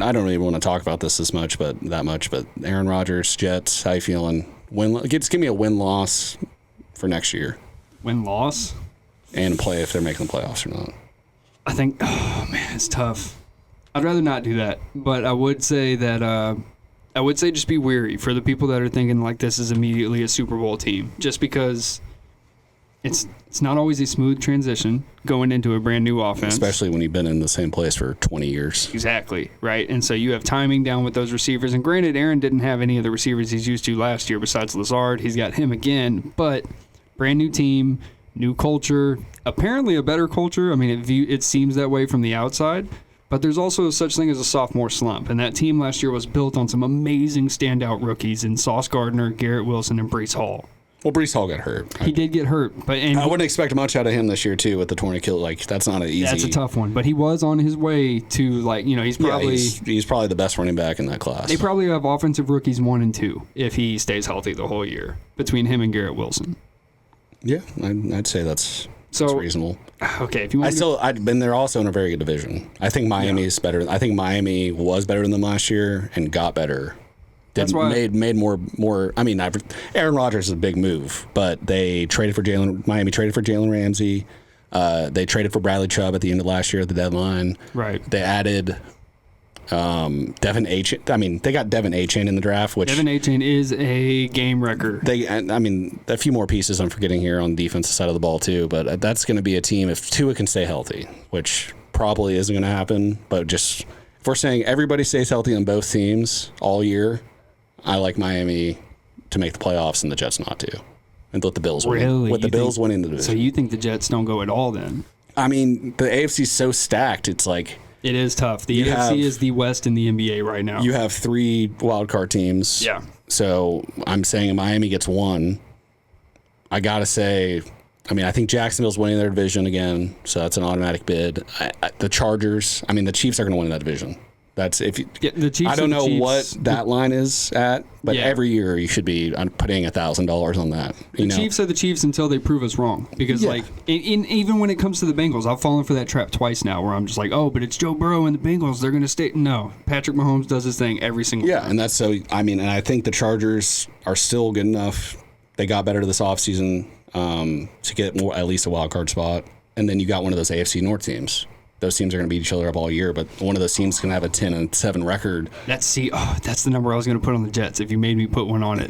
I don't even want to talk about this but Aaron Rodgers, Jets, how you feeling? Just give me a win-loss for next year. Win-loss? And play if they're making the playoffs or not. I think, oh man, it's tough. I'd rather not do that, but I would say that just be wary for the people that are thinking like this is immediately a Super Bowl team, just because it's not always a smooth transition going into a brand new offense. Especially when you've been in the same place for 20 years. Exactly, right? And so you have timing down with those receivers. And granted, Aaron didn't have any of the receivers he's used to last year besides Lazard. He's got him again, but brand new team, new culture, apparently a better culture. I mean, it seems that way from the outside. But there's also such thing as a sophomore slump. And that team last year was built on some amazing standout rookies in Sauce Gardner, Garrett Wilson, and Breece Hall. Well, Breece Hall got hurt. He did get hurt, I wouldn't expect much out of him this year too with the torn Achilles. Like that's not an easy. That's a tough one, but he was on his way to he's probably he's probably the best running back in that class. They probably have offensive rookies 1 and 2 if he stays healthy the whole year between him and Garrett Wilson. Yeah, I'd say that's reasonable. Okay, if you want, I've been there also in a very good division. I think Miami is better. I think Miami was better than them last year and got better. That's why made more. I mean, Aaron Rodgers is a big move, but they traded for Miami traded for Jalen Ramsey. They traded for Bradley Chubb at the end of last year at the deadline. Right. They added Devin Achane. I mean, they got Devin Achane in the draft, which Devin Achane is a game wrecker. A few more pieces I'm forgetting here on the defensive side of the ball too, but that's going to be a team if Tua can stay healthy, which probably isn't going to happen. But just if we're saying everybody stays healthy on both teams all year, I like Miami to make the playoffs and the Jets not to, and let the Bills win. Really? With the Bills winning the division. So you think the Jets don't go at all then? I mean, the AFC's so stacked. It's like it is tough. The AFC is the West in the NBA right now. You have 3 wild card teams. Yeah. So I'm saying Miami gets 1. I gotta say, I think Jacksonville's winning their division again, so that's an automatic bid. The Chargers. The Chiefs are going to win that division. That's the Chiefs. I don't know what that line is at, but every year you should be putting $1,000 on that. The Chiefs are the Chiefs until they prove us wrong. Because even when it comes to the Bengals, I've fallen for that trap twice now, where I'm just like, oh, but it's Joe Burrow and the Bengals. They're going to stay. No, Patrick Mahomes does his thing every single time. Yeah, and that's so. And I think the Chargers are still good enough. They got better this offseason to get at least a wild card spot, and then you got one of those AFC North teams. Those teams are going to beat each other up all year, but one of those teams can have a 10-7 record. That's the number I was going to put on the Jets if you made me put one on it.